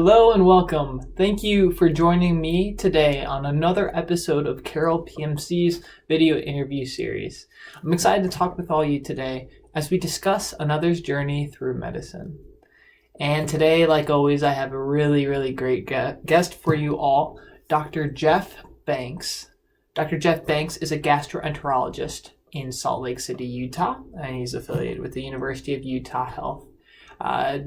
Hello and welcome. Thank you for joining me today on another episode of Carroll PMC's video interview series. I'm excited to talk with all you today as we discuss another's journey through medicine. And today, like always, I have a really great guest for you all, Dr. Jeff Banks. Dr. Jeff Banks is a gastroenterologist in Salt Lake City, Utah, and he's affiliated with the University of Utah Health.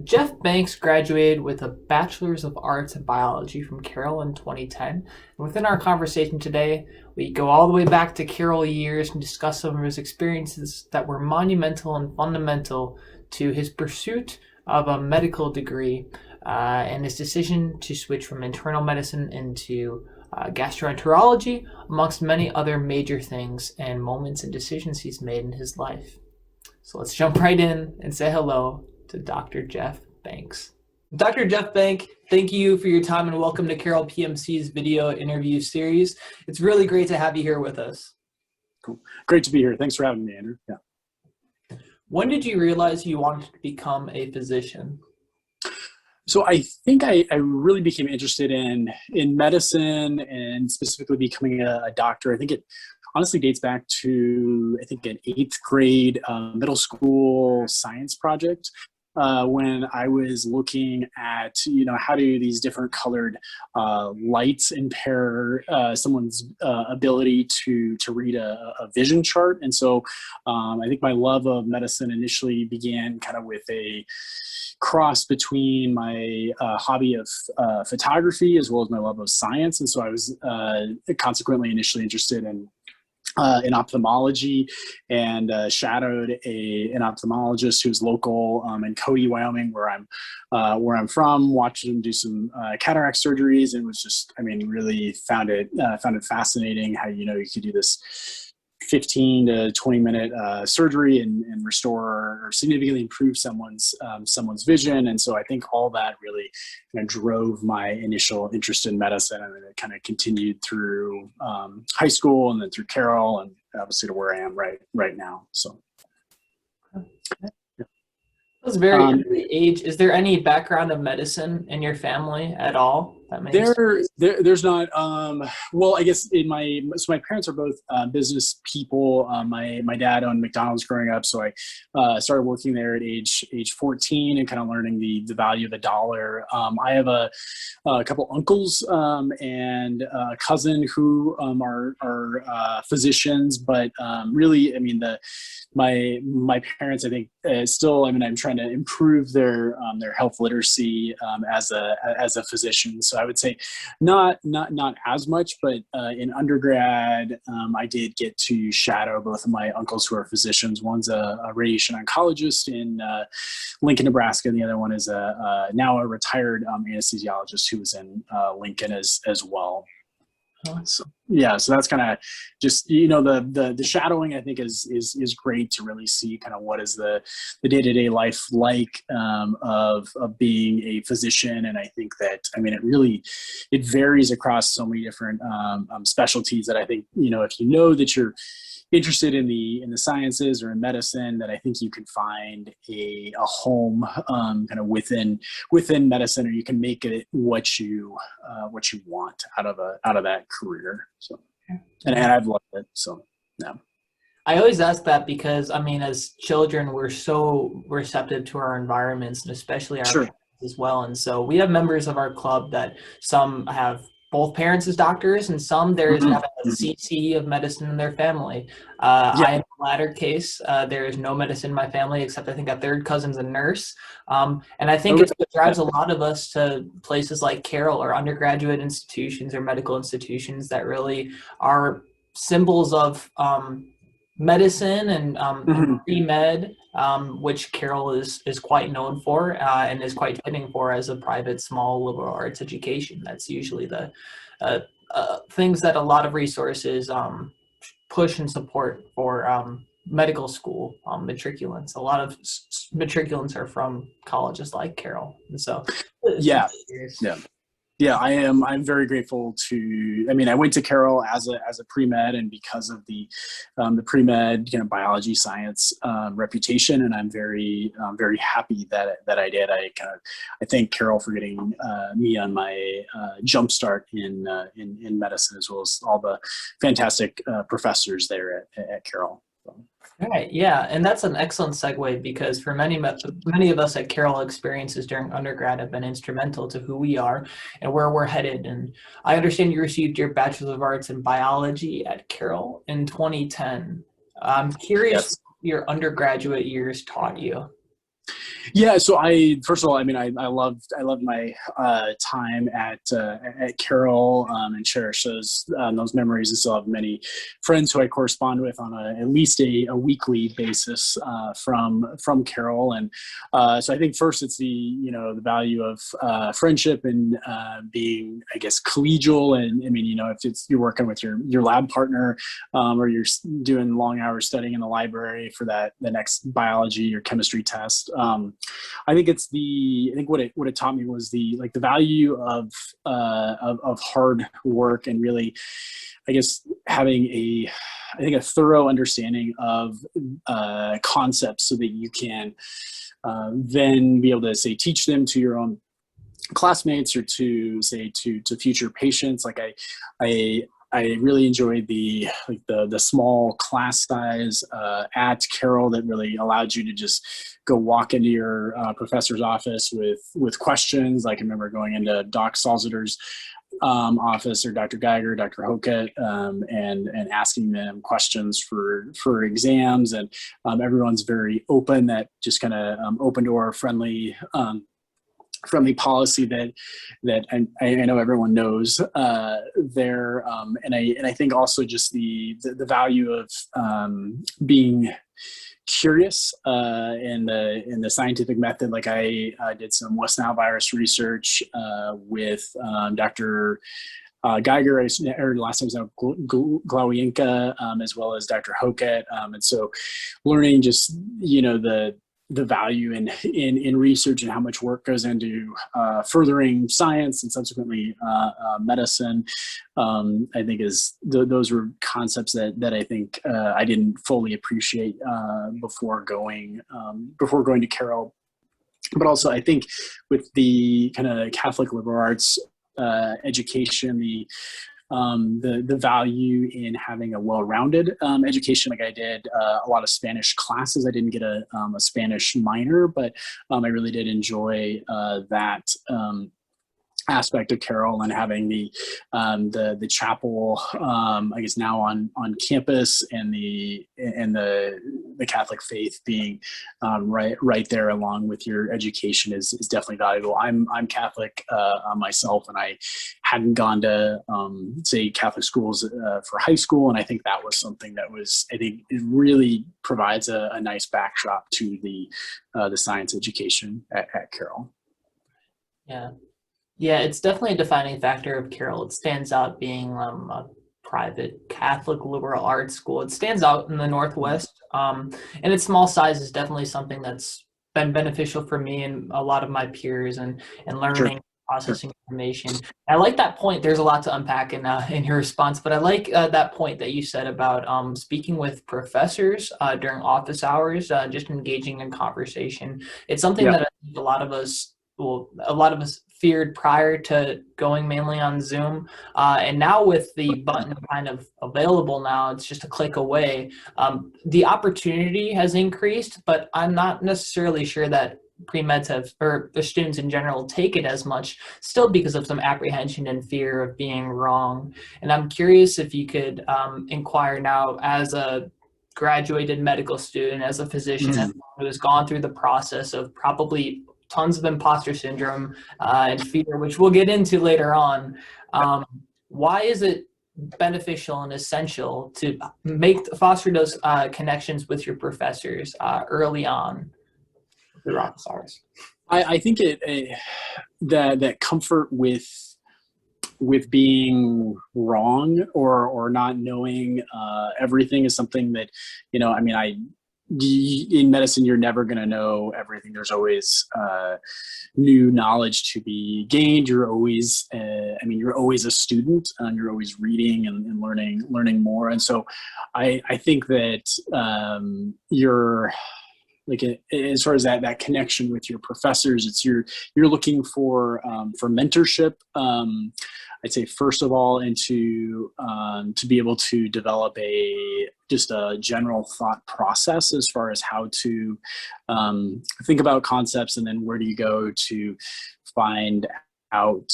Jeff Banks graduated with a Bachelor's of Arts in Biology from Carroll in 2010. And within our conversation today, we go all the way back to Carroll years and discuss some of his experiences that were monumental and fundamental to his pursuit of a medical degree and his decision to switch from internal medicine into gastroenterology, amongst many other major things and moments and decisions he's made in his life. So let's jump right in and say hello to Dr. Jeff Banks. Dr. Jeff Banks, thank you for your time and welcome to Carroll PMC's video interview series. It's really great to have you here with us. Cool. Great to be here. Thanks for having me, Andrew. Yeah. When did you realize you wanted to become a physician? So I think I really became interested in medicine and specifically becoming a doctor. I think it honestly dates back to, I think, an 8th grade middle school science project. When I was looking at, how do these different colored lights impair someone's ability to read a vision chart. And so I think my love of medicine initially began kind of with a cross between my hobby of photography as well as my love of science. And so I was consequently initially interested in ophthalmology and shadowed an ophthalmologist who's local in Cody, Wyoming, where I'm from. Watched him do some cataract surgeries, and was just, really found it fascinating how you could do this 15 to 20 minute surgery and restore or significantly improve someone's vision. And so I think all that really kind of drove my initial interest in medicine, and then it kind of continued through high school and then through Carroll and obviously to where I am right now. So. That was very early age. Is there any background of medicine in your family at all? There's not. Well, I guess my parents are both business people. My dad owned McDonald's growing up, so I started working there at age 14 and kind of learning the value of the dollar. I have a couple uncles and a cousin who are physicians, but really, my parents, I think, still. I'm trying to improve their health literacy as a physician. So I would say not as much, but in undergrad, I did get to shadow both of my uncles who are physicians. One's a radiation oncologist in Lincoln, Nebraska, and the other one is now a retired anesthesiologist who was in Lincoln as well. So that's kind of just, the shadowing, I think is great to really see kind of what is the day-to-day life like of being a physician. And I think that, it varies across so many different specialties that I think, if that you're interested in the sciences or in medicine, that I think you can find a home kind of within medicine, or you can make it what you want out of that career. So, and I've loved it. So, yeah. I always ask that because as children, we're so receptive to our environments, and especially our parents as well. And so we have members of our club that some have both parents as doctors, and some have a CC of medicine in their family. I am the latter case. There is no medicine in my family, except I think a third cousin's a nurse. And I think it's what drives a lot of us to places like Carroll or undergraduate institutions or medical institutions that really are symbols of medicine and pre-med, which Carroll is quite known for and is quite fitting for as a private, small liberal arts education. That's usually the things that a lot of resources push and support for medical school matriculants. A lot of matriculants are from colleges like Carroll, and so yeah. Yeah, I am. I'm very grateful to. I mean, I went to Carroll as a pre med, and because of the pre med biology science reputation, and I'm very happy that I did. I thank Carroll for getting me on my jump start in medicine, as well as all the fantastic professors there at Carroll. So. Right, yeah, and that's an excellent segue because for many of us at Carroll, experiences during undergrad have been instrumental to who we are and where we're headed. And I understand you received your Bachelor of Arts in Biology at Carroll in 2010. I'm curious Yes. what your undergraduate years taught you. Yeah, so first of all, I mean, I loved my time at Carroll, and cherish those memories, and still have many friends who I correspond with on at least a weekly basis from Carroll. And so I think first it's the value of friendship and being, I guess, collegial. And I mean, if you're working with your lab partner, or you're doing long hours studying in the library for the next biology or chemistry test. I think what it taught me was the value of hard work, and really, I guess, having a thorough understanding of concepts, so that you can then be able to teach them to your own classmates, or to future patients. I really enjoyed the small class size at Carroll that really allowed you to just go walk into your professor's office with questions. I can remember going into Doc Salziter's office, or Dr. Geiger, Dr. Hoket, and asking them questions for exams. And everyone's very open, that just kind of open door, friendly policy that I know everyone knows there. And I think also just the value of being curious in the scientific method. Like I did some West Nile virus research with Dr. Geiger, or last time was Glawienka, as well as Dr. Hoket. And so learning just, the value in research, and how much work goes into furthering science and subsequently medicine. I think those were concepts that I think I didn't fully appreciate before going to Carroll. But also, I think with the kind of Catholic liberal arts education, the value in having a well-rounded education. Like I did a lot of Spanish classes. I didn't get a Spanish minor, but I really did enjoy that aspect of Carroll, and having the chapel, I guess now on campus, and the Catholic faith being right there along with your education is definitely valuable. I'm Catholic myself, and I hadn't gone to Catholic schools for high school, and I think that was something that I think it really provides a nice backdrop to the science education at Carroll. Yeah. Yeah, it's definitely a defining factor of Carroll. It stands out being a private Catholic liberal arts school. It stands out in the Northwest, and its small size is definitely something that's been beneficial for me and a lot of my peers, and learning, processing information. I like that point. There's a lot to unpack in your response, but I like that point that you said about speaking with professors during office hours, just engaging in conversation. It's something that I think a lot of us feared prior to going mainly on Zoom. And now with the button kind of available now, it's just a click away. The opportunity has increased, but I'm not necessarily sure that pre-meds or the students in general take it as much, still because of some apprehension and fear of being wrong. And I'm curious if you could inquire now, as a graduated medical student, as a physician who has gone through the process of probably tons of imposter syndrome and fear, which we'll get into later on. Why is it beneficial and essential to foster those connections with your professors early on through office hours? I think that comfort with being wrong or not knowing everything is something that, I mean, in medicine, you're never going to know everything. There's always new knowledge to be gained. You're always, you're always a student. You're always reading and learning more. And so I think that you're like, as far as that connection with your professors, it's you're looking for mentorship. I'd say first of all, and to be able to develop just a general thought process as far as how to think about concepts, and then where do you go to find out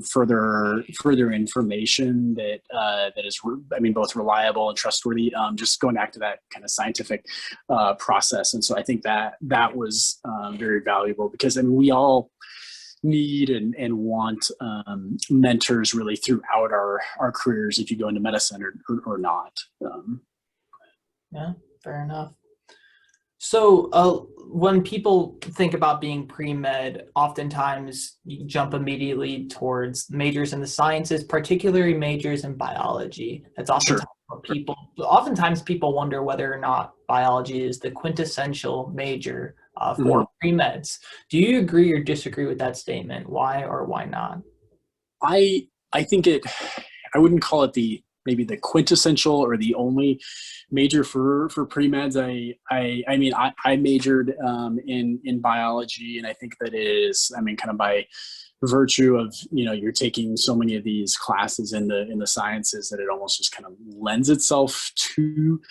further information that is, both reliable and trustworthy. Just going back to that kind of scientific process, and so I think that was very valuable, because we all need and want mentors really throughout our careers, if you go into medicine or not. Yeah, fair enough. So when people think about being pre-med, oftentimes you jump immediately towards majors in the sciences, particularly majors in biology. That's oftentimes Sure. Oftentimes people wonder whether or not biology is the quintessential major for pre-meds. Do you agree or disagree with that statement? Why or why not? I think I wouldn't call it maybe the quintessential or the only major for pre-meds. I majored in biology, and I think that it is, kind of by virtue of, you're taking so many of these classes in the sciences, that it almost just kind of lends itself to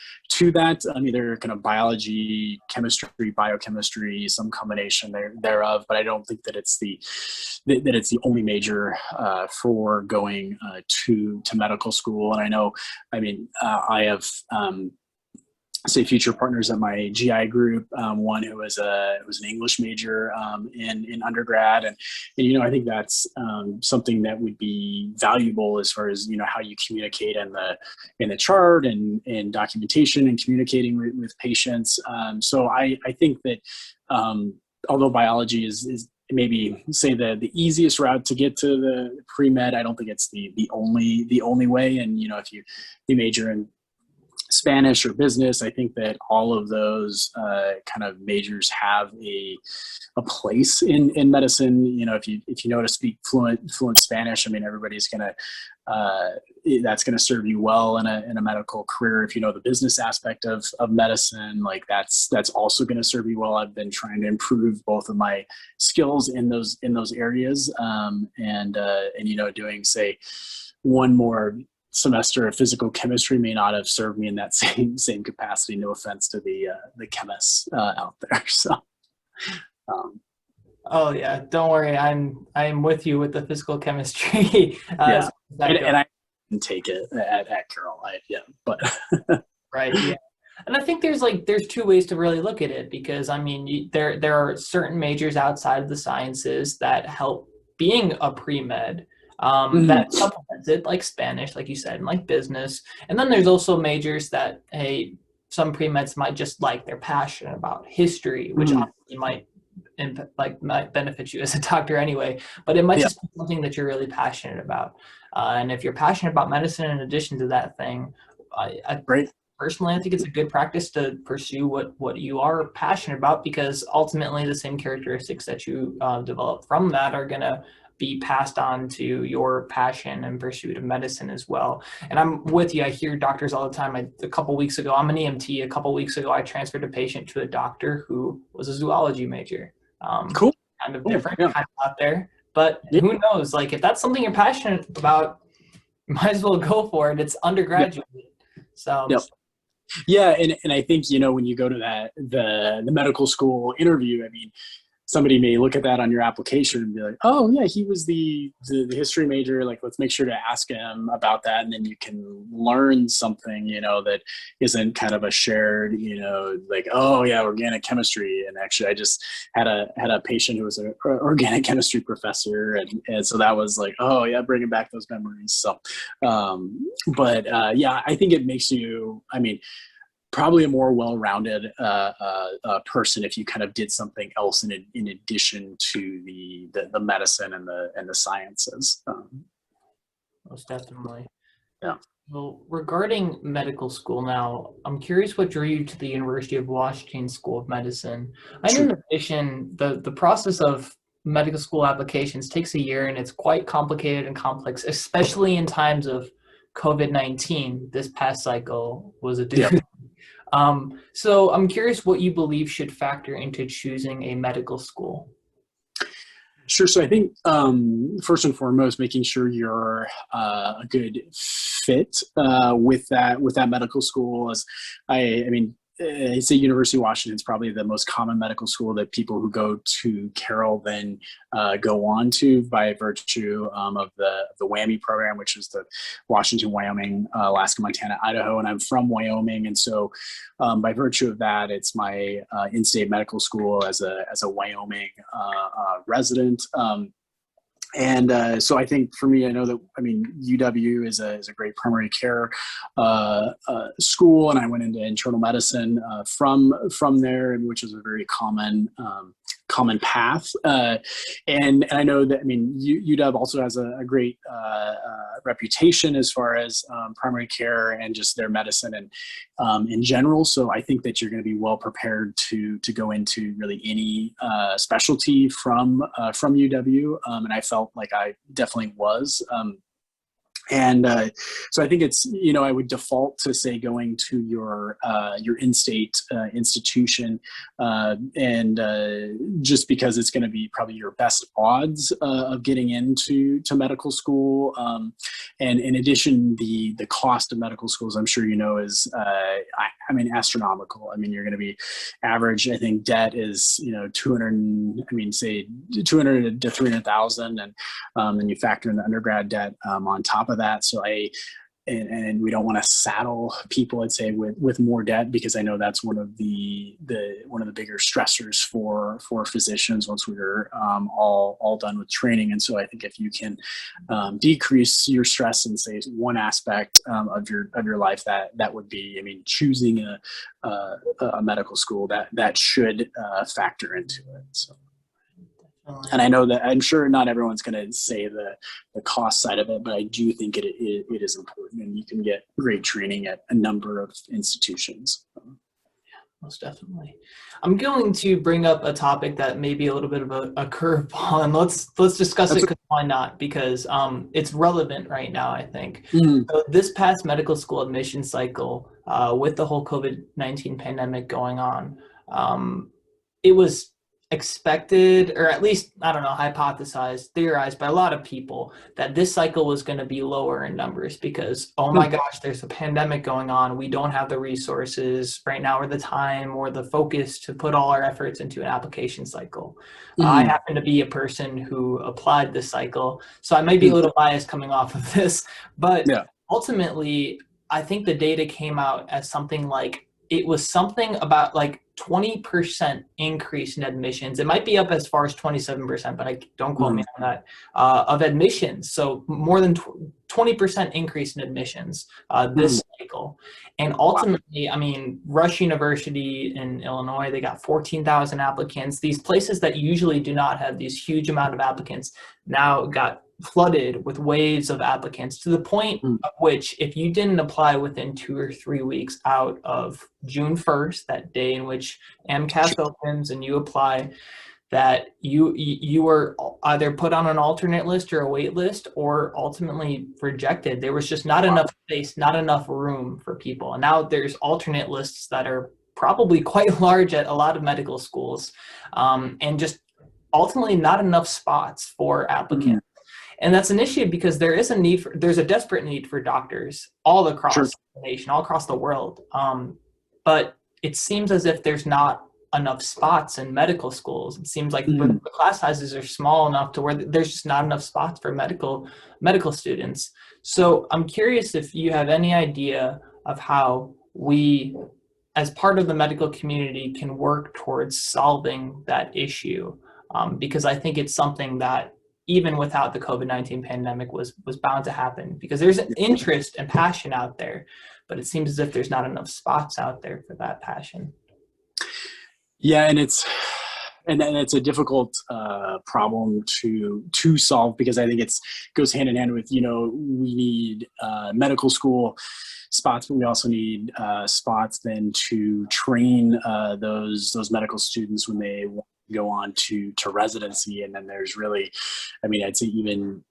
that. Either kind of biology, chemistry, biochemistry, some combination thereof. But I don't think that it's the only major for going to medical school. And I know, I have say future partners at my GI group, one who was an English major in undergrad, and I think that's something that would be valuable as far as how you communicate in the chart and documentation and communicating with patients. So I think that although biology is maybe say the easiest route to get to the pre-med, I don't think it's the only way. And if you major in Spanish or business, I think that all of those kind of majors have a place in medicine. If you know how to speak fluent Spanish, everybody's gonna that's gonna serve you well in a medical career. If you know the business aspect of medicine, like that's also gonna serve you well. I've been trying to improve both of my skills in those areas, and doing say one more semester of physical chemistry may not have served me in that same capacity. No offense to the chemists out there. So, oh yeah, don't worry. I'm with you with the physical chemistry. yeah, and I didn't take it at Carroll. But right, yeah. And I think there's two ways to really look at it, because there are certain majors outside of the sciences that help being a pre-med. That supplements it, like Spanish, like you said, and like business. And then there's also majors that, some pre-meds might just like, they're passionate about history, which obviously might benefit you as a doctor anyway, but it might just be something that you're really passionate about. And if you're passionate about medicine in addition to that thing, personally, I think it's a good practice to pursue what you are passionate about, because ultimately the same characteristics that you develop from that are going to be passed on to your passion and pursuit of medicine as well. And I'm with you. I hear doctors all the time. A couple weeks ago, I'm an EMT. A couple weeks ago, I transferred a patient to a doctor who was a zoology major. Cool. Kind of different, kind of out there. But who knows? Like, if that's something you're passionate about, you might as well go for it. It's undergraduate. So. Yeah, and I think when you go to the medical school interview, somebody may look at that on your application and be like, oh yeah, he was the history major. Like, let's make sure to ask him about that, and then you can learn something that isn't kind of a shared like, oh yeah, organic chemistry. And actually, I just had a patient who was an organic chemistry professor, and so that was like, oh yeah, bringing back those memories. So, yeah, I think it makes you, probably a more well-rounded person if you kind of did something else in addition to the medicine and the sciences. Most definitely. Yeah. Well, regarding medical school now, I'm curious what drew you to the University of Washington School of Medicine. I know Sure. in addition, the process of medical school applications takes a year and it's quite complicated and complex, especially in times of COVID-19. This past cycle was a Yeah. doozy. So I'm curious what you believe should factor into choosing a medical school. Sure. So I think first and foremost, making sure you're a good fit with that medical school. As I mean, I'd say University of Washington is probably the most common medical school that people who go to Carroll then go on to by virtue of the WWAMI program, which is the Washington, Wyoming, Alaska, Montana, Idaho, and I'm from Wyoming, and so by virtue of that, it's my in-state medical school as a Wyoming resident. So I think for me, I know that, I mean, UW is a great primary care school, and I went into internal medicine from there, which is a very common path. And I know that, I mean, UW also has a great reputation as far as primary care and just their medicine and in general. So I think that you're going to be well prepared to go into really any specialty from UW. And I felt like I definitely was. So I think it's, I would default to say going to your in-state institution, and just because it's going to be probably your best odds of getting into medical school. And in addition, the cost of medical schools, I'm sure is I mean, astronomical. I mean, you're going to be average. I think debt is 200. I mean, say 200 to 300,000, and then you factor in the undergrad debt on top of that. So and we don't want to saddle people, I'd say, with more debt, because I know that's one of the bigger stressors for physicians once we're all done with training. And so I think if you can decrease your stress in, say, one aspect of your life, that would be, I mean, choosing a medical school that should factor into it. So. And I know that I'm sure not everyone's going to say the cost side of it, but I do think it is important, and you can get great training at a number of institutions. Most definitely. I'm going to bring up a topic that may be a little bit of a curveball, and let's discuss it, because why not? Because it's relevant right now, I think. Mm-hmm. So this past medical school admission cycle, with the whole COVID-19 pandemic going on, it was expected, or at least, I don't know, hypothesized, theorized by a lot of people, that this cycle was going to be lower in numbers because, oh my gosh, there's a pandemic going on. We don't have the resources right now, or the time, or the focus to put all our efforts into an application cycle. Mm-hmm. I happen to be a person who applied this cycle, so I might be a little biased coming off of this, but ultimately, I think the data came out as something like, it was something about like 20% increase in admissions. It might be up as far as 27%, but don't quote me on that, of admissions. So more than 20% increase in admissions this cycle. And ultimately, I mean, Rush University in Illinois, they got 14,000 applicants. These places that usually do not have these huge amount of applicants now got flooded with waves of applicants, to the point of which, if you didn't apply within 2 or 3 weeks out of June 1st, that day in which MCAT opens and you apply, that you were either put on an alternate list or a wait list, or ultimately rejected. There was just not enough space, not enough room for people. And now there's alternate lists that are probably quite large at a lot of medical schools, and just ultimately not enough spots for applicants. And that's an issue because there's a desperate need for doctors all across the nation, all across the world. But it seems as if there's not enough spots in medical schools. It seems like the class sizes are small enough to where there's just not enough spots for medical students. So I'm curious if you have any idea of how we, as part of the medical community, can work towards solving that issue. Because I think it's something that, even without the COVID-19 pandemic, was bound to happen, because there's an interest and passion out there, but it seems as if there's not enough spots out there for that passion. Yeah, and it's and it's a difficult problem to solve, because I think it goes hand in hand with, we need medical school spots, but we also need spots then to train those medical students when they go on to residency. And then there's really, I'd say even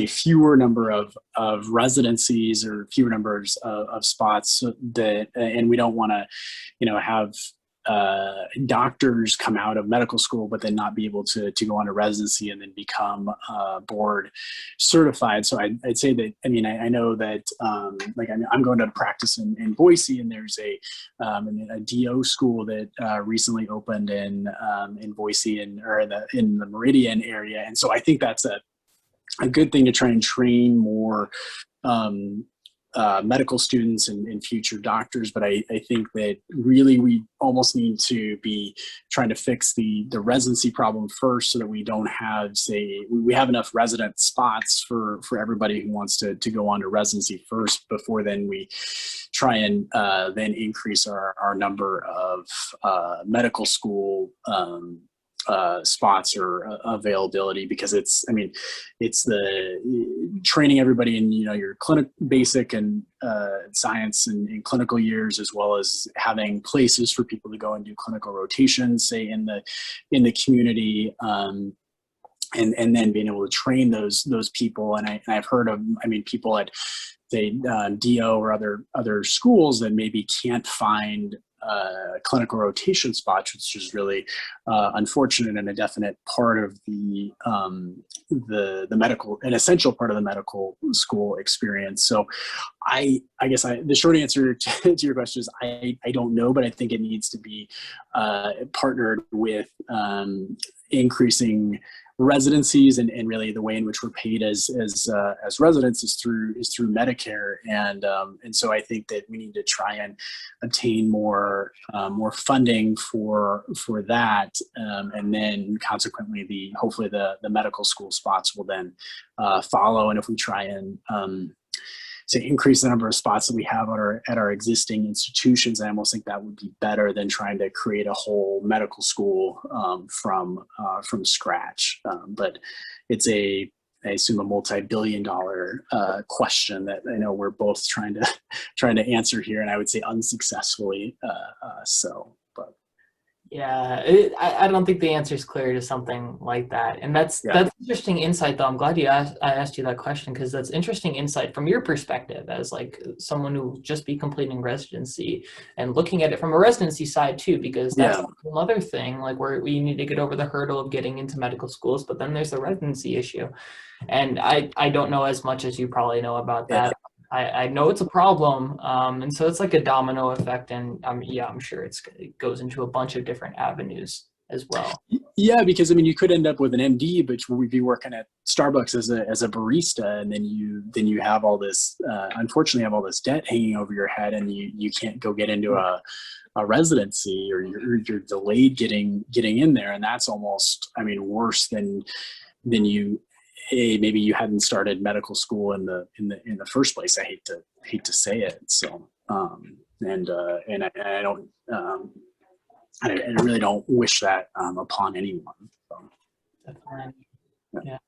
fewer number of residencies, or fewer numbers of spots that, and we don't want to, have doctors come out of medical school, but then not be able to go on to residency and then become board certified. So I'd say that, I know that, I'm going to practice in Boise, and there's a DO school that recently opened in Boise, in the Meridian area. And so I think that's a good thing to try and train more medical students and future doctors. But I think that really we almost need to be trying to fix the residency problem first, so that we don't have, we have enough resident spots for everybody who wants to go on to residency first, before then we try and then increase our number of medical school spots or availability, because it's the training everybody in, your basic and science and clinical years, as well as having places for people to go and do clinical rotations, say in the community, and then being able to train those people. And I've heard of, people at, say, DO or other schools that maybe can't find clinical rotation spots, which is really unfortunate, and a definite part of the medical, an essential part of the medical school experience. So I guess the short answer to your question is I don't know, but I think it needs to be partnered with increasing residencies, and really the way in which we're paid as residents is through Medicare, and so I think that we need to try and obtain more funding for that, and then consequently hopefully the medical school spots will then follow. And if we try and increase the number of spots that we have at our existing institutions, I almost think that would be better than trying to create a whole medical school from scratch. But it's I assume, a multi-billion-dollar question that I know we're both trying to answer here, and I would say unsuccessfully. But yeah, I don't think the answer is clear to something like that. And that's interesting insight, though. I'm glad I asked you that question, because that's interesting insight from your perspective as like someone who just be completing residency, and looking at it from a residency side too, because that's another thing, like where we need to get over the hurdle of getting into medical schools, but then there's the residency issue. And I don't know as much as you probably know about that. I know it's a problem, and so it's like a domino effect, and I'm sure it goes into a bunch of different avenues as well. Yeah, because you could end up with an MD, but we'd be working at Starbucks as a barista, and then you have all this, unfortunately, have all this debt hanging over your head, and you can't go get into a residency, or you're delayed getting in there, and that's almost, worse than you. Maybe you hadn't started medical school in the first place. I hate to say it. So, and I don't, I really don't wish that upon anyone. So. Definitely. Yeah.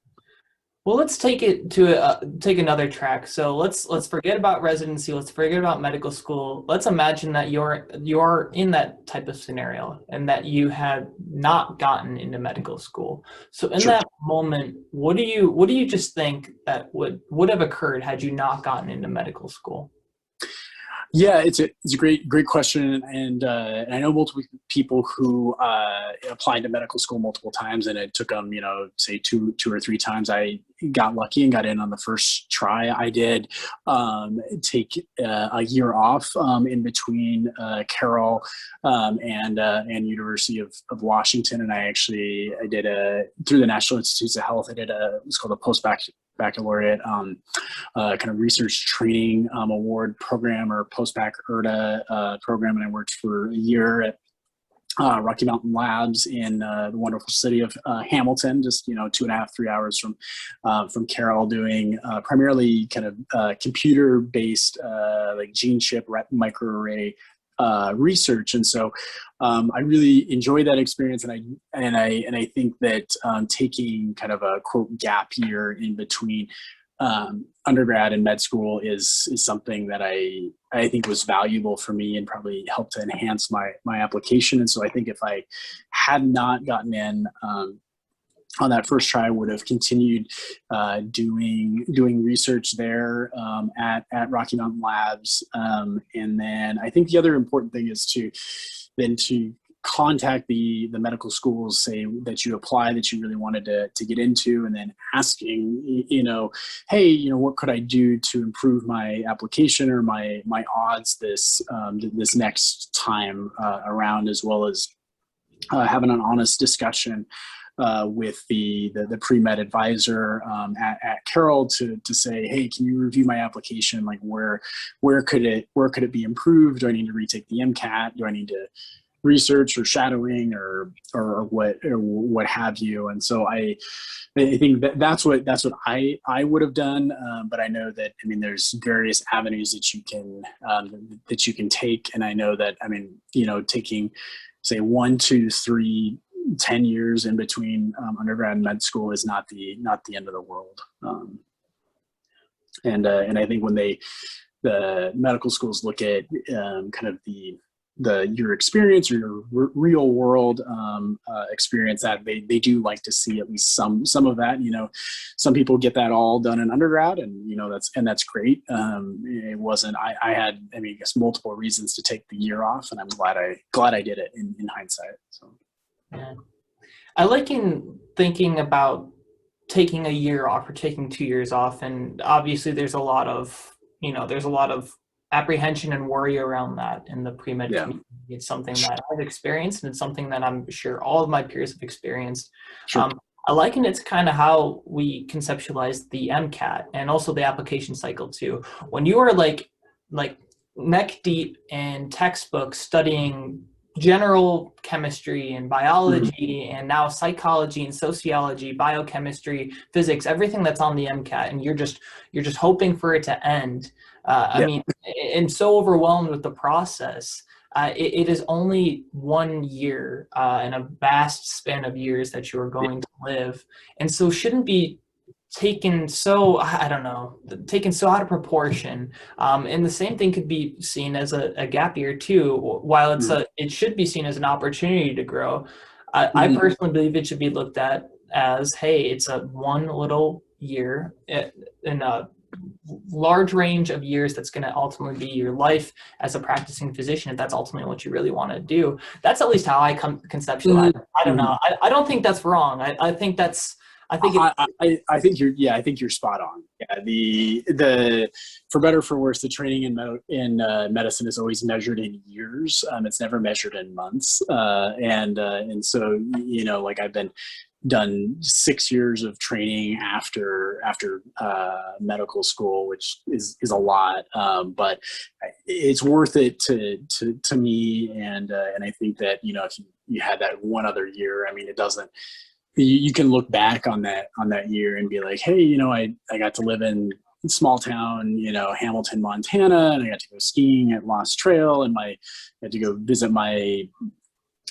Well, let's take it to take another track. So let's forget about residency. Let's forget about medical school. Let's imagine that you're in that type of scenario, and that you had not gotten into medical school. So in that moment, what do you just think that would have occurred had you not gotten into medical school? Yeah, it's a great question, and I know multiple people who applied to medical school multiple times, and it took them, say two or three times. I got lucky and got in on the first try. I did take a year off in between Carroll and University of Washington, and I did through the National Institutes of Health. I did what's called a baccalaureate kind of research training award program, or post-bac ERDA program, and I worked for a year at Rocky Mountain Labs in the wonderful city of Hamilton, just 2.5-3 hours from Carroll, doing primarily kind of computer-based like gene chip microarray research. And so I really enjoyed that experience. And I think that taking kind of a quote gap year in between undergrad and med school is something that I think was valuable for me and probably helped to enhance my application. And so I think if I had not gotten in on that first try, I would have continued doing research there at Rocky Mountain Labs. And then I think the other important thing is to contact the medical schools, say that you apply, that you really wanted to get into, and then asking, hey, what could I do to improve my application or my odds this next time around, as well as having an honest discussion with the pre-med advisor at Carroll to say, hey, can you review my application? Like where could it be improved? Do I need to retake the MCAT? Do I need to research or shadowing or what have you? And so I think that's what I would have done. But I know that, there's various avenues that you can take. And I know that, taking say 1, 2, 3, 10 years in between undergrad and med school is not the end of the world. And I think when the medical schools look at kind of your experience or your real world experience, that they do like to see at least some of that. Some people get that all done in undergrad, and that's great. It wasn't. I had I guess multiple reasons to take the year off, and I'm glad I did it in hindsight. So. Yeah. I like in thinking about taking a year off or taking 2 years off, and obviously there's a lot of apprehension and worry around that in the pre-med community. It's something that I've experienced, and it's something that I'm sure all of my peers have experienced. Sure. I liken it to kind of how we conceptualize the MCAT and also the application cycle too. When you are like neck deep in textbooks studying general chemistry and biology and now psychology and sociology, biochemistry, physics, everything that's on the MCAT, and you're just hoping for it to end. And so overwhelmed with the process. It is only 1 year in a vast span of years that you are going to live, and so shouldn't be taken so out of proportion. And the same thing could be seen as a gap year too. While it should be seen as an opportunity to grow, I personally believe it should be looked at as, hey, it's a one little year in a large range of years that's going to ultimately be your life as a practicing physician, if that's ultimately what you really want to do. That's at least how I conceptualize it. I don't know. I don't think that's wrong. I think you're spot on. Yeah, the for better or for worse, the training in medicine is always measured in years. It's never measured in months. And so like I've been done 6 years of training after medical school, which is a lot, but it's worth it to me. And I think that if you had that one other year, it doesn't. You can look back on that year and be like, hey, I got to live in small town, Hamilton, Montana, and I got to go skiing at Lost Trail, and I had to go visit my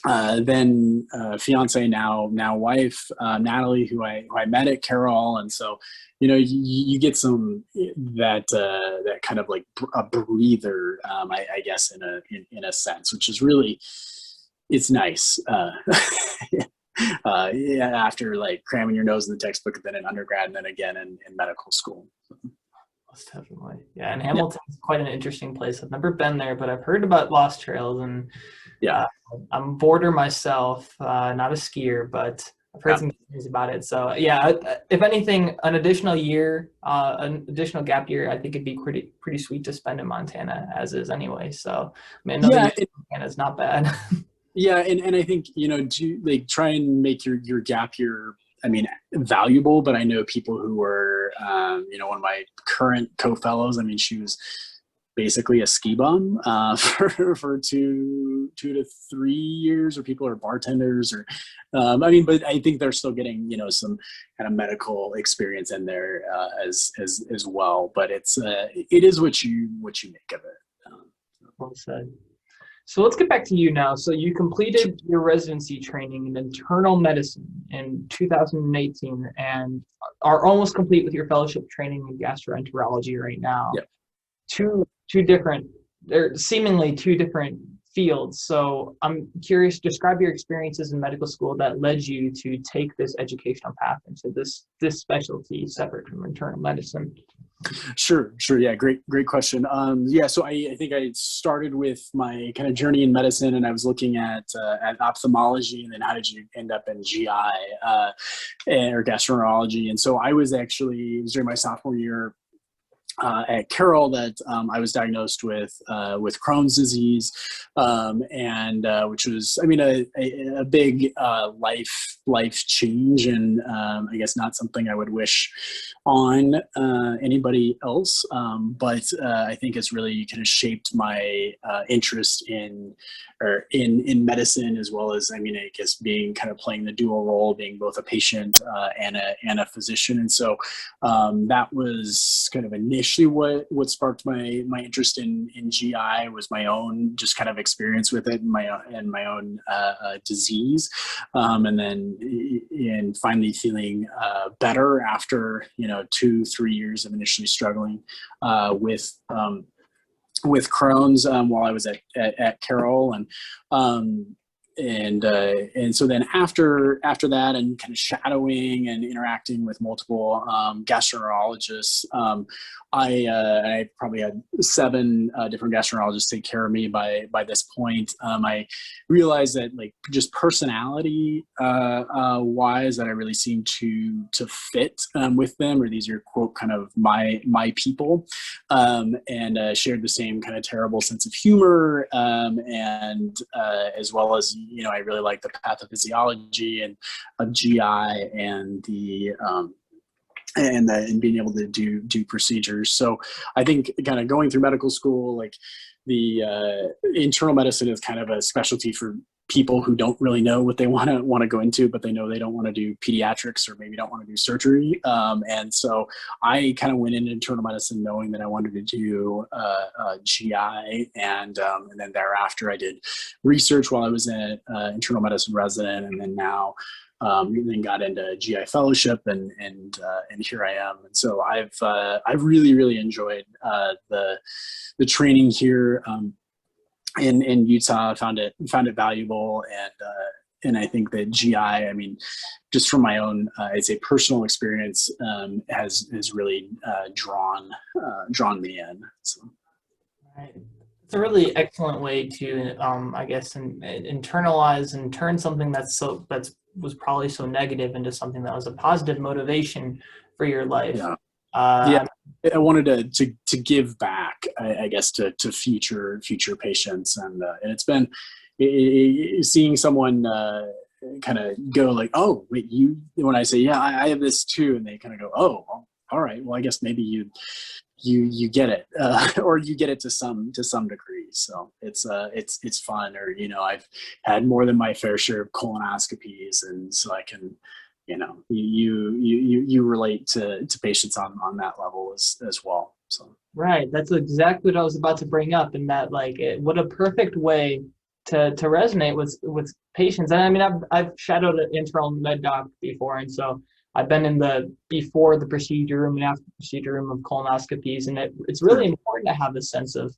then fiance, now wife, Natalie, who I met at Carroll. And so, you get some that kind of like a breather, I guess in a sense, which is really, it's nice. After like cramming your nose in the textbook, and then in undergrad, and then again in medical school. Most definitely. Yeah. And Hamilton is quite an interesting place. I've never been there, but I've heard about Lost Trails, and I'm a boarder myself, not a skier, but I've heard some things about it. So if anything, an additional year, an additional gap year, I think it'd be pretty sweet to spend in Montana, as is anyway. So another year in Montana is not bad. Yeah, and I think try and make your gap year, valuable. But I know people who were, one of my current co-fellows. She was basically a ski bum for 2 to 3 years, or people are bartenders, or but I think they're still getting some kind of medical experience in there as well. But it is what you make of it. Well said. So let's get back to you now. So you completed your residency training in internal medicine in 2018 and are almost complete with your fellowship training in gastroenterology right now. Yeah. Two different, they're seemingly two different fields. So I'm curious, describe your experiences in medical school that led you to take this educational path into this specialty separate from internal medicine. Sure. Yeah. Great question. So I think I started with my kind of journey in medicine, and I was looking at ophthalmology, and then how did you end up in GI or gastroenterology? And so it was during my sophomore year at Carroll that I was diagnosed with Crohn's disease, and which was, I mean, a big life change, and I guess not something I would wish on anybody else. But I think it's really kind of shaped my interest in medicine, as well as, I mean, I guess playing the dual role, being both a patient and a physician. And so that was kind of initially what sparked my interest in GI, was my own just kind of experience with it and my own disease, and then finally feeling better after 2-3 years of initially struggling with Crohn's while I was at Carroll, and so then after that, and kind of shadowing and interacting with multiple gastroenterologists, I probably had 7 different gastroenterologists take care of me by this point. I realized that, like, just personality wise, that I really seemed to fit with them, or these are, quote, kind of my people, and shared the same kind of terrible sense of humor, and as well as, I really like the pathophysiology and of GI, and and being able to do procedures. So I think kind of going through medical school, like, the internal medicine is kind of a specialty for people who don't really know what they want to go into, but they know they don't want to do pediatrics, or maybe don't want to do surgery. And so I kind of went into internal medicine knowing that I wanted to do GI, and then thereafter I did research while I was an internal medicine resident, and then now then got into GI fellowship, and here I am. And so I've really enjoyed the training here in Utah. Found it valuable, and I think that GI, I mean, just from my own, I'd say, personal experience, has really drawn me in. So. Right. It's a really excellent way to, I guess, internalize and turn something was probably so negative into something that was a positive motivation for your life. Yeah. I wanted to give back, I guess, to future patients, and it's been seeing someone kind of go like, "Oh, wait, when I say, yeah, I have this too," and they kind of go, "Oh, well, all right, well, I guess maybe you get it, or you get it to some degree." So it's fun, or I've had more than my fair share of colonoscopies, and so I can. You relate to patients on that level as well. So. Right. That's exactly what I was about to bring up, and that, like, what a perfect way to resonate with patients. And I mean, I've shadowed an internal med doc before, and so I've been in before the procedure room and after the procedure room of colonoscopies, and it's really important to have a sense of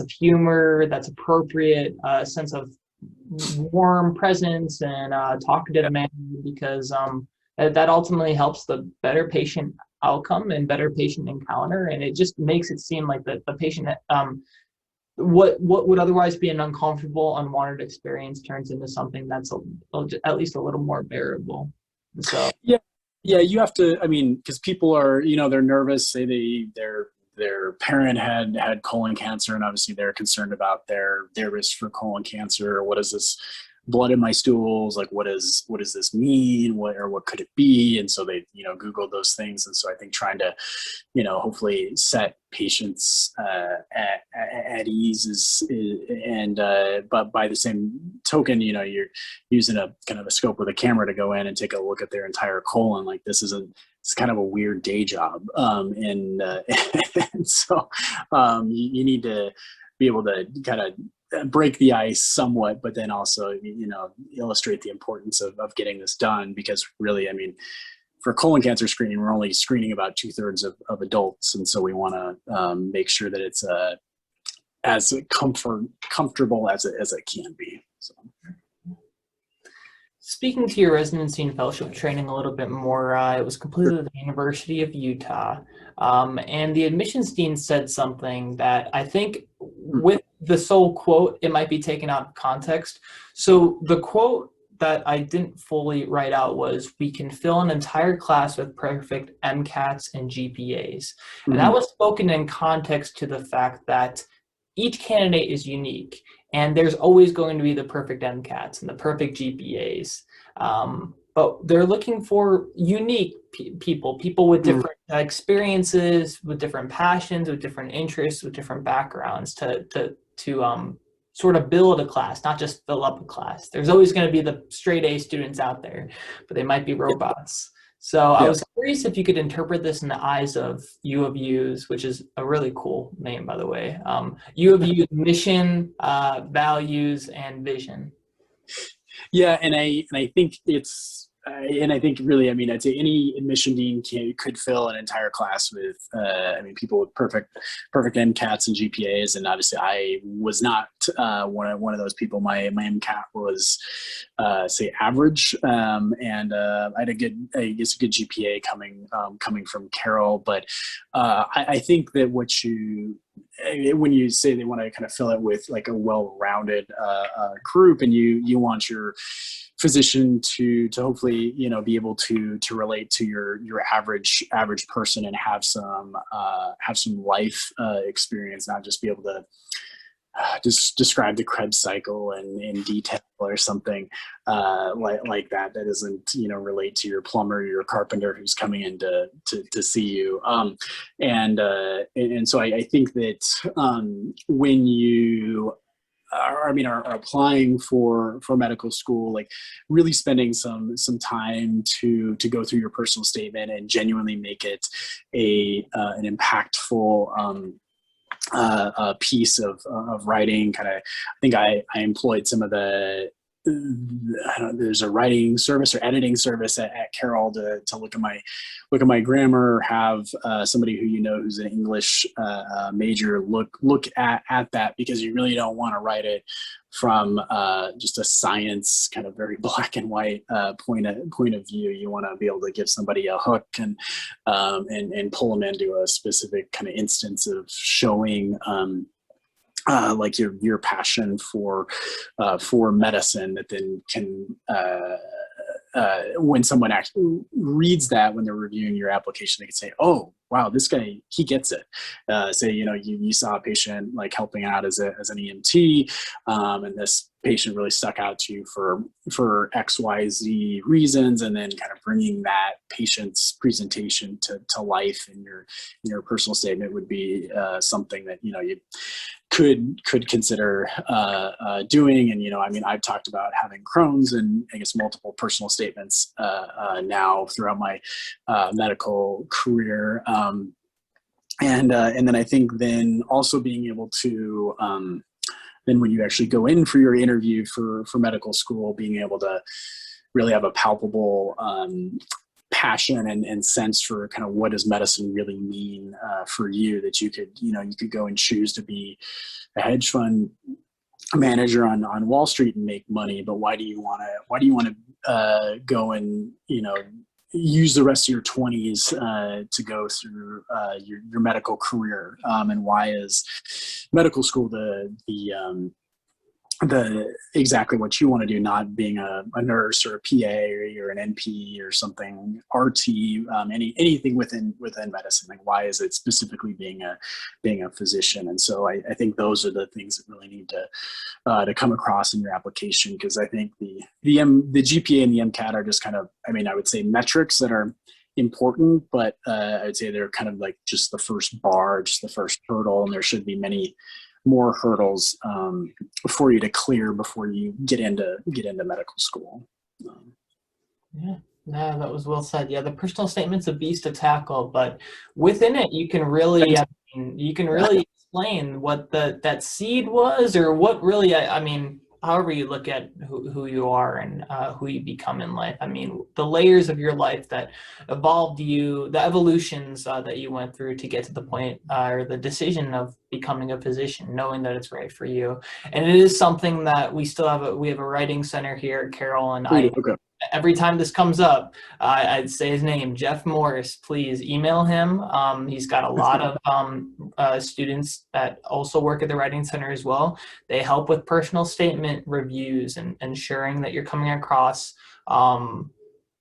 humor that's appropriate, a sense of warm presence and talkative manner, because that ultimately helps the better patient outcome and better patient encounter, and it just makes it seem like the patient what would otherwise be an uncomfortable, unwanted experience turns into something that's at least a little more bearable. So yeah, you have to, I mean, because people are, they're nervous, say their parent had colon cancer, and obviously they're concerned about their risk for colon cancer. What is this blood in my stools? Like, what does this mean? What could it be? And so they, Google those things. And so I think trying to, hopefully set patients at ease but by the same token, you're using a kind of a scope with a camera to go in and take a look at their entire colon. Like, it's kind of a weird day job. And so you need to be able to kind of break the ice somewhat, but then also, illustrate the importance of getting this done, because really, I mean, for colon cancer screening, we're only screening about 2/3 of adults. And so we want to make sure that it's as comfortable as it can be. So. Speaking to your residency and fellowship training a little bit more, it was completed at the University of Utah. And the admissions dean said something that I think with the sole quote, it might be taken out of context. So the quote that I didn't fully write out was, "We can fill an entire class with perfect MCATs and GPAs." And that was spoken in context to the fact that each candidate is unique, and there's always going to be the perfect MCATs and the perfect GPAs. But they're looking for unique people with different experiences, with different passions, with different interests, with different backgrounds to sort of build a class, not just fill up a class. There's always going to be the straight A students out there, but they might be robots. So I was curious if you could interpret this in the eyes of U of U's, which is a really cool name, by the way. U of U's mission, values, and vision. Yeah, and I think it's and I think really, I mean, I'd say any admission dean could fill an entire class with, people with perfect MCATs and GPAs. And obviously, I was not one of those people. My MCAT was say average, and I had a good GPA coming from Carroll. But I think that when you say they want to kind of fill it with like a well-rounded group, and you want your physician to hopefully be able to relate to your average person and have some life experience, not just be able to just describe the Krebs cycle in detail or something like that doesn't relate to your plumber or your carpenter who's coming in to see you, and so I think that when you are applying for medical school, like really spending some time to go through your personal statement and genuinely make it an impactful piece of writing. Kind of, I think I employed some of there's a writing service or editing service at Carroll to look at my grammar, or have somebody who's an English major look at that, because you really don't want to write it from just a science kind of very black and white point of view. You want to be able to give somebody a hook and pull them into a specific kind of instance of showing like your passion for medicine, that then can when someone actually reads that, when they're reviewing your application, they can say, "Oh, wow, this guy, he gets it." Say, you saw a patient like helping out as an EMT, and this patient really stuck out to you for XYZ reasons, and then kind of bringing that patient's presentation to life in your personal statement would be something that you could consider doing. And I've talked about having Crohn's and I guess multiple personal statements now throughout my medical career, and then I think then also being able to then when you actually go in for your interview for medical school, being able to really have a palpable passion and sense for kind of what does medicine really mean for you, that you could go and choose to be a hedge fund manager on Wall Street and make money, but why do you want to go and use the rest of your 20s to go through your medical career, and why is medical school the exactly what you want to do, not being a nurse or a PA or an NP or something, RT, anything within medicine. Like, why is it specifically being a physician? And so I think those are the things that really need to come across in your application, because I think the GPA and the MCAT are just kind of, I would say metrics that are important, but I'd say they're kind of like just the first bar, just the first hurdle, and there should be many more hurdles for you to clear before you get into medical school. Yeah, that was well said. Yeah, the personal statement's a beast to tackle, but within it, you can really explain what that seed was, or what really, I mean, however you look at who you are and who you become in life. I mean, the layers of your life that evolved you, the evolutions that you went through to get to the point or the decision of becoming a physician, knowing that it's right for you. And it is something that we still have. We have a writing center here at Carroll, and Oh, okay. every time this comes up, I'd say his name, Jeff Morris. Please email him. He's got a lot of students that also work at the Writing Center as well. They help with personal statement reviews and ensuring that you're coming across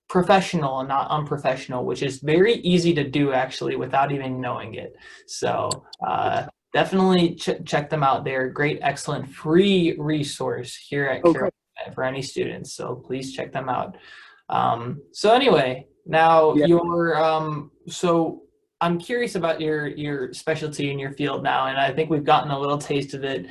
professional and not unprofessional, which is very easy to do actually without even knowing it. So definitely check them out. They're a great, excellent, free resource here at Carroll for any students. So please check them out. So anyway, now so I'm curious about your specialty in your field now, and I think we've gotten a little taste of it,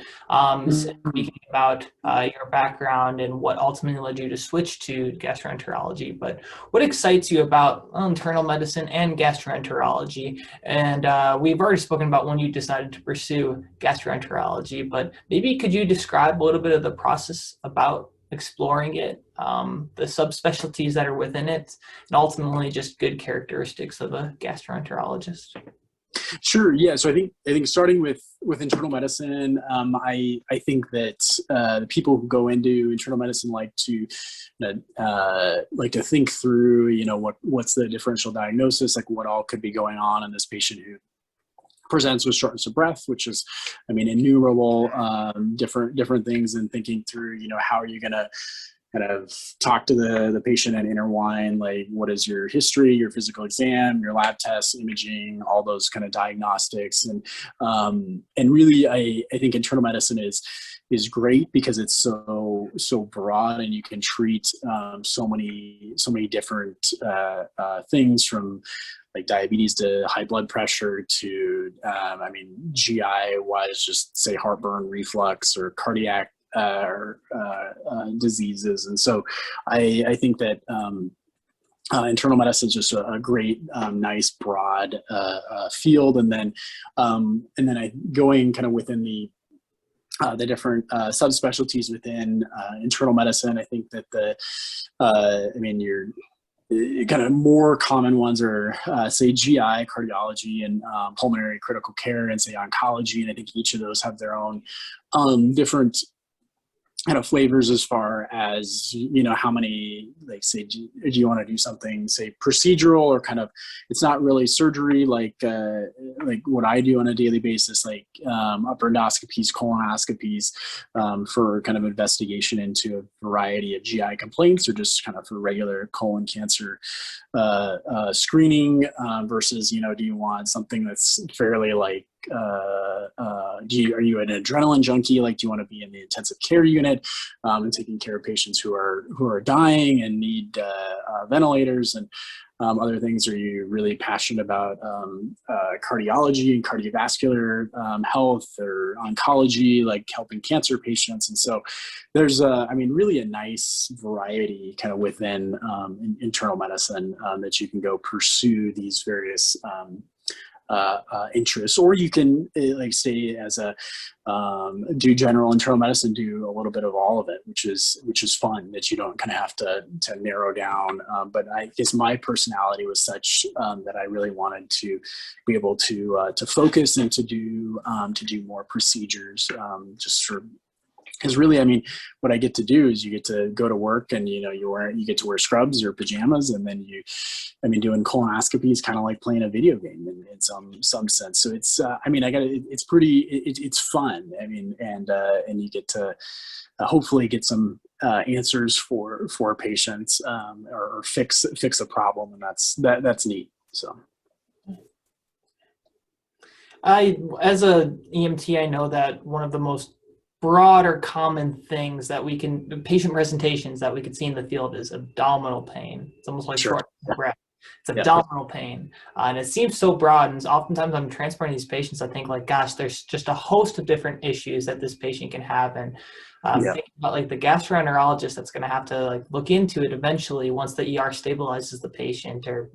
speaking about your background and what ultimately led you to switch to gastroenterology. But what excites you about internal medicine and gastroenterology? And we've already spoken about when you decided to pursue gastroenterology, but maybe could you describe a little bit of the process about exploring it, the subspecialties that are within it, and ultimately just good characteristics of a gastroenterologist? Sure. Yeah. So I think starting with internal medicine, I think that the people who go into internal medicine like to think through, what's the differential diagnosis, like what all could be going on in this patient who presents with shortness of breath, which is, innumerable different things, and thinking through, how are you going to kind of talk to the patient and intertwine, like, what is your history, your physical exam, your lab tests, imaging, all those kind of diagnostics. And really, I think internal medicine is great because it's so broad, and you can treat so many different things, from like diabetes to high blood pressure to, GI wise, just say heartburn, reflux, or cardiac diseases. And so I think that internal medicine is just a great, nice, broad field. And then going kind of within the different subspecialties within internal medicine, I think that your kind of more common ones are, say, GI, cardiology, and pulmonary critical care, and say oncology. And I think each of those have their own different kind of flavors as far as, how many, like, say, do you want to do something, say, procedural, or kind of, it's not really surgery, like what I do on a daily basis, like upper endoscopies, colonoscopies, for kind of investigation into a variety of GI complaints, or just kind of for regular colon cancer screening, versus, do you want something that's fairly like, are you an adrenaline junkie? Like, do you want to be in the intensive care unit and taking care of patients who are dying and need ventilators and other things? Are you really passionate about cardiology and cardiovascular health, or oncology, like helping cancer patients? And so there's really a nice variety kind of within internal medicine that you can go pursue these various interests, or you can like stay as a do general internal medicine, do a little bit of all of it, which is fun, that you don't kind of have to narrow down. But I guess my personality was such that I really wanted to be able to focus and to do more procedures, just for. Because really, what I get to do is you get to go to work, and you get to wear scrubs or pajamas, and then doing colonoscopy is kind of like playing a video game in some sense. So it's it's fun. And you get to hopefully get some answers for patients, or fix a problem, and that's neat. So. As a EMT, I know that one of the most broad or common things that patient presentations that we could see in the field is abdominal pain. It's almost like short breath. It's abdominal pain. And it seems so broad. And oftentimes I'm transporting these patients, I think, like, gosh, there's just a host of different issues that this patient can have. And Yeah. Thinking about like the gastroenterologist that's going to have to like look into it eventually once the ER stabilizes the patient, or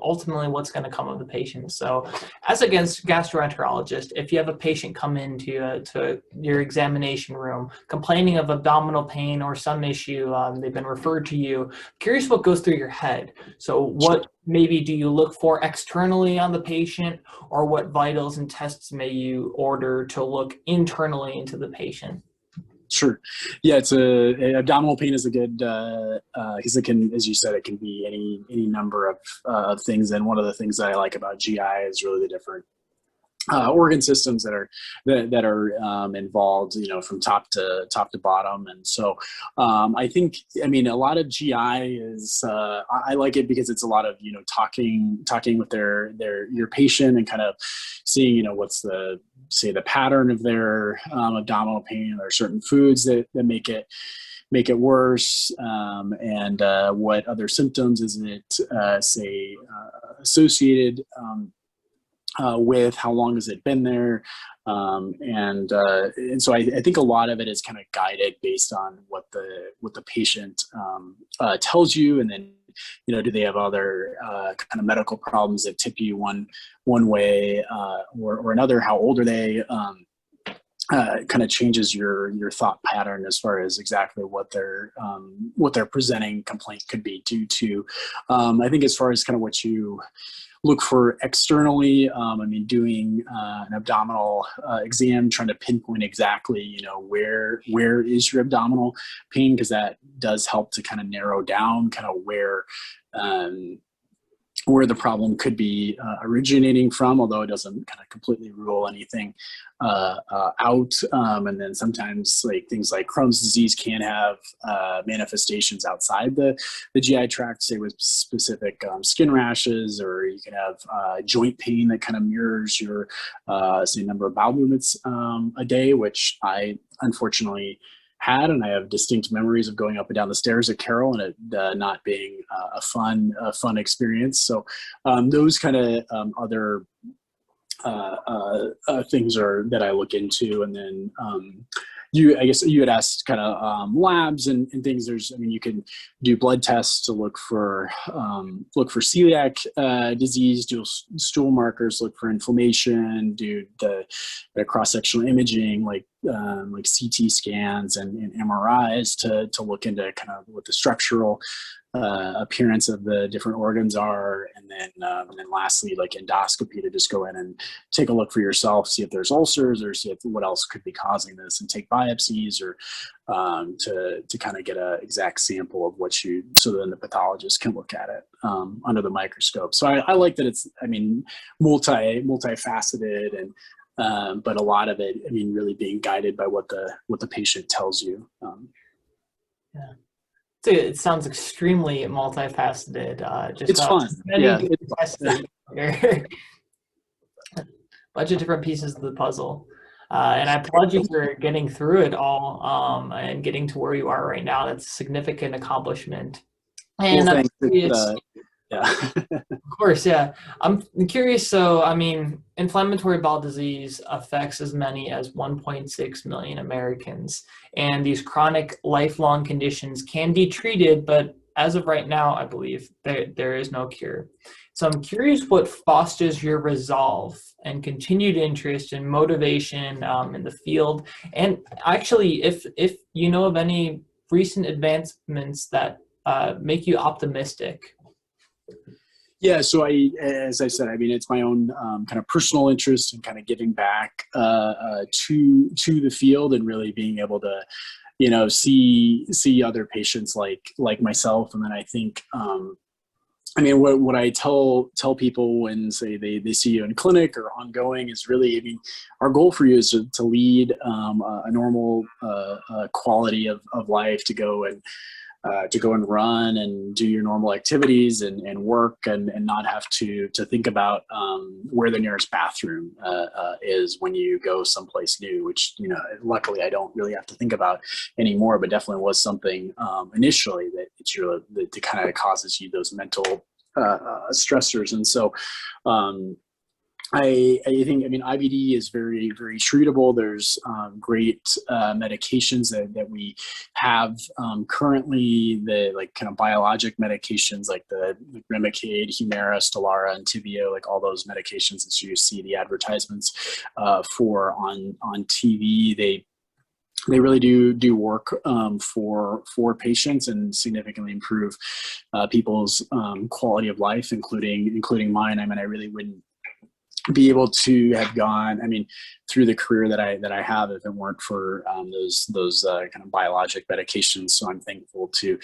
ultimately what's going to come of the patient. So as a gastroenterologist, if you have a patient come into to your examination room complaining of abdominal pain or some issue, they've been referred to you, curious what goes through your head. So what maybe do you look for externally on the patient, or what vitals and tests may you order to look internally into the patient? Sure. Yeah, abdominal pain is a good, because it can, as you said, it can be any number of things. And one of the things that I like about GI is really the different organ systems that are involved, from top to bottom. And so I think, I mean, a lot of GI is, I like it because it's a lot of, talking with your patient and kind of seeing, what's the pattern of their abdominal pain. There are certain foods that make it worse, and what other symptoms is it, associated with, how long has it been there, and so I think a lot of it is kind of guided based on what the patient tells you, and then do they have other kind of medical problems that tip you one way or another? How old are they? Kind of changes your thought pattern as far as exactly what their presenting complaint could be due to. I think as far as kind of what you look for externally, I mean, doing an abdominal exam, trying to pinpoint exactly, where is your abdominal pain, because that does help to kind of narrow down kind of where the problem could be originating from, although it doesn't kind of completely rule anything out. And then sometimes like things like Crohn's disease can have manifestations outside the GI tract, say with specific skin rashes, or you can have joint pain that kind of mirrors your say number of bowel movements a day, which I unfortunately had, and I have distinct memories of going up and down the stairs at Carroll and it not being a fun experience. So those kind of other things are that I look into. And then I guess you had asked kind of labs and things. You can do blood tests to look for celiac disease, do stool markers, look for inflammation, do the cross-sectional imaging like CT scans and MRIs to look into kind of what the structural appearance of the different organs are, and then lastly, like endoscopy, to just go in and take a look for yourself, see if there's ulcers, or see what else could be causing this, and take biopsies, or to kind of get an exact sample of so then the pathologist can look at it under the microscope. So I like that it's, multifaceted, and but a lot of it, really being guided by what the patient tells you. Yeah. It sounds extremely multifaceted. It's fun. Yeah. A bunch of different pieces of the puzzle. And I applaud you for getting through it all and getting to where you are right now. That's a significant accomplishment. And well, I'm curious, yeah. of course, yeah. I'm curious. So, inflammatory bowel disease affects as many as 1.6 million Americans. And these chronic lifelong conditions can be treated, but as of right now, I believe there is no cure. So I'm curious what fosters your resolve and continued interest and motivation in the field. And actually, if you know of any recent advancements that make you optimistic. Yeah, so as I said, it's my own kind of personal interest in kind of giving back to the field, and really being able to, see other patients like myself. And then I think, what I tell people when say they see you in clinic or ongoing is really, our goal for you is to lead a normal quality of life, to go and run and do your normal activities and work, and not have to think about where the nearest bathroom is when you go someplace new, which, luckily I don't really have to think about anymore, but definitely was something initially that kind of causes you those mental stressors. And so I think, I mean, IBD is very, very treatable. There's great medications that we have currently, the like kind of biologic medications like the Remicade, Humira, Stelara, and Tibio, like all those medications that you see the advertisements for on TV. They really do work for patients and significantly improve people's quality of life, including mine. I mean, I really wouldn't be able to have gone, I mean, through the career that I have if it weren't for those kind of biologic medications. So I'm thankful to,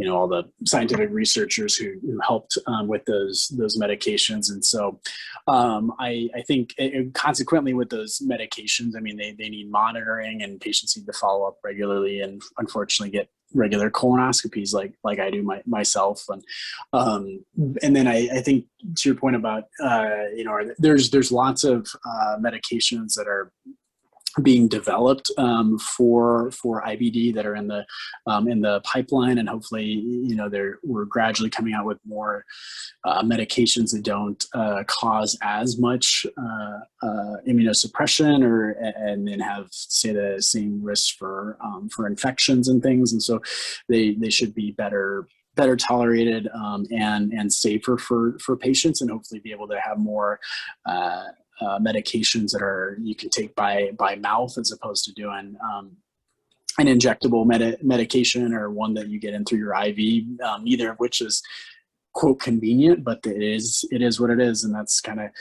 all the scientific researchers who helped with those medications. And so I think consequently with those medications, I mean, they need monitoring, and patients need to follow up regularly, and unfortunately get regular colonoscopies like I do myself. And then I think to your point about, there's lots of medications that are being developed for IBD that are in the pipeline, and hopefully we're gradually coming out with more medications that don't cause as much immunosuppression and then have, say, the same risk for infections and things, and so they should be better tolerated and safer for patients, and hopefully be able to have more medications that you can take by mouth as opposed to doing an injectable medication or one that you get in through your IV, neither of which is quote convenient, but it is what it is. And that's kind of,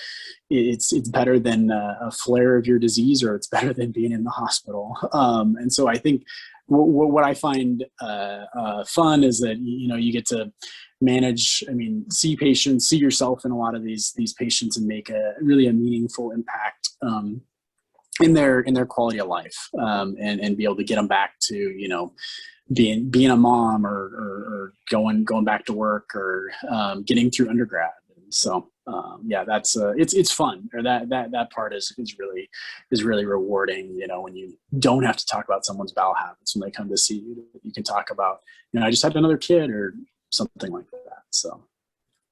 it's better than a flare of your disease, or it's better than being in the hospital. And so I think what I find fun is that, you get to manage, see patients, see yourself in a lot of these patients, and make a meaningful impact in their quality of life, and be able to get them back to, being a mom or going back to work, or getting through undergrad. And so that's it's fun, or that part is really rewarding, when you don't have to talk about someone's bowel habits when they come to see you. You can talk about, I just had another kid, or something like that. So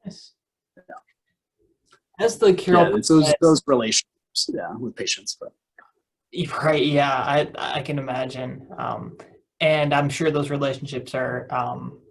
yes. Yeah. As the Carroll, it's those relationships, with patients. But right, yeah, I can imagine, and I'm sure those relationships are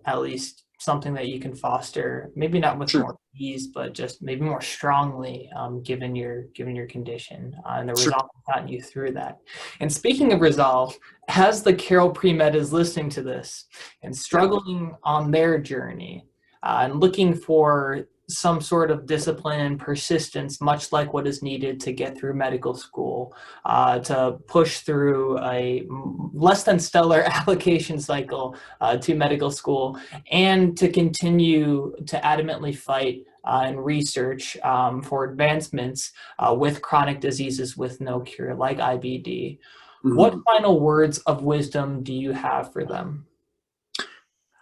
at least something that you can foster, maybe not with more ease, but just maybe more strongly, given your condition, and the resolve has gotten you through that. And speaking of resolve, as the Carroll pre-med is listening to this and struggling on their journey, and looking for some sort of discipline and persistence, much like what is needed to get through medical school, to push through a less than stellar application cycle to medical school, and to continue to adamantly fight and research for advancements with chronic diseases with no cure, like IBD. Mm-hmm. What final words of wisdom do you have for them?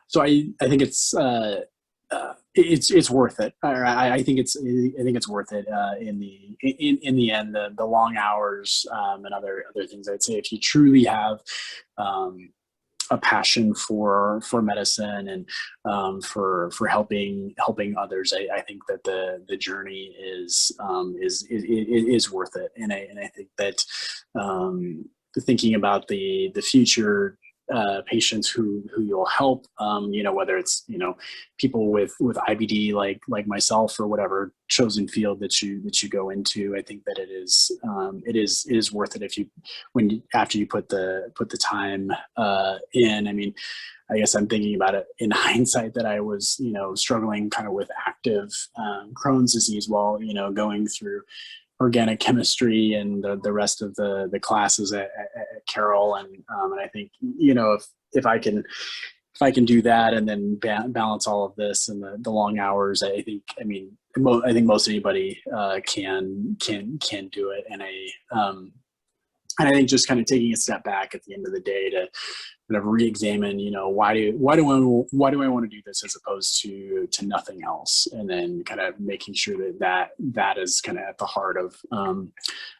So I think it's worth it. I think it's worth it in the end. The long hours and other things. I'd say if you truly have a passion for medicine and for helping others, I think that the journey is worth it. And I think that thinking about the future patients who you'll help, whether it's people with IBD like myself, or whatever chosen field that you go into, I think that it is worth it after you put the time in. I guess I'm thinking about it in hindsight that I was struggling kind of with active Crohn's disease while going through organic chemistry and the rest of the classes at Carroll, and I think if I can do that and then balance all of this and the long hours, I think most anybody can do it. And I think just kind of taking a step back at the end of the day to kind of re-examine, why do I want to do this as opposed to nothing else, and then kind of making sure that is kind of at the heart of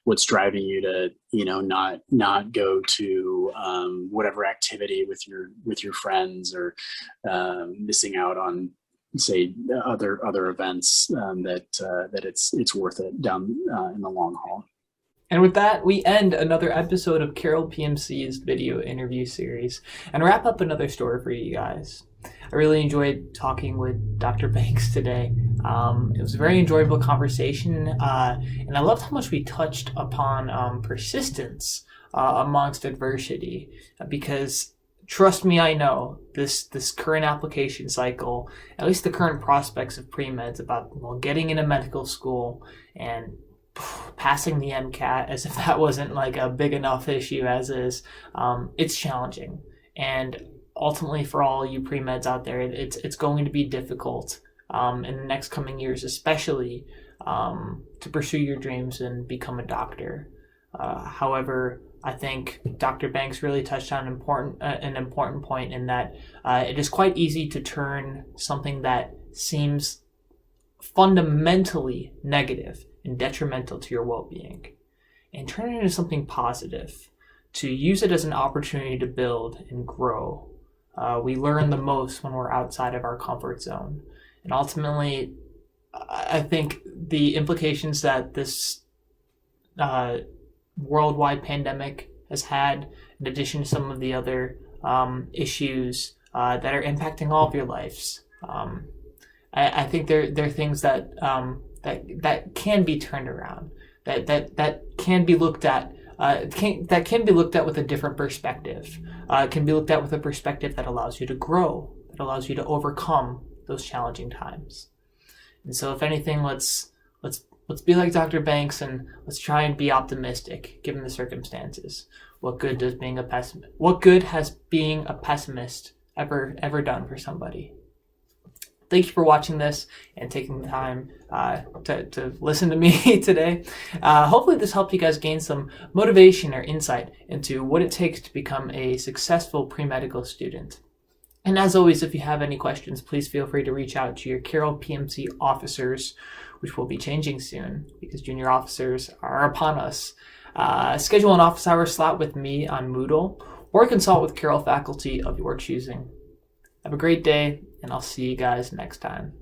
what's driving you to not go to whatever activity with your friends, or missing out on say other events that it's worth it down in the long haul. And with that, we end another episode of Carroll PMC's video interview series and wrap up another story for you guys. I really enjoyed talking with Dr. Banks today. It was a very enjoyable conversation, and I loved how much we touched upon persistence amongst adversity, because trust me, I know this current application cycle, at least the current prospects of pre-meds about getting into medical school and passing the MCAT, as if that wasn't like a big enough issue as is, it's challenging. And ultimately, for all you pre-meds out there, it's going to be difficult in the next coming years, especially to pursue your dreams and become a doctor. However, I think Dr. Banks really touched on an important point in that it is quite easy to turn something that seems fundamentally negative and detrimental to your well-being and turn it into something positive, to use it as an opportunity to build and grow. We learn the most when we're outside of our comfort zone. And ultimately, I think the implications that this worldwide pandemic has had, in addition to some of the other issues that are impacting all of your lives, I think there are things that that can be turned around, that can be looked at. That can be looked at with a different perspective. It can be looked at with a perspective that allows you to grow, that allows you to overcome those challenging times. And so, if anything, let's be like Dr. Banks and let's try and be optimistic given the circumstances. What good has being a pessimist ever done for somebody? Thank you for watching this and taking the time to listen to me today. Hopefully this helped you guys gain some motivation or insight into what it takes to become a successful pre-medical student. And as always, if you have any questions, please feel free to reach out to your Carroll PMC officers, which will be changing soon because junior officers are upon us. Schedule an office hour slot with me on Moodle or consult with Carroll faculty of your choosing. Have a great day, and I'll see you guys next time.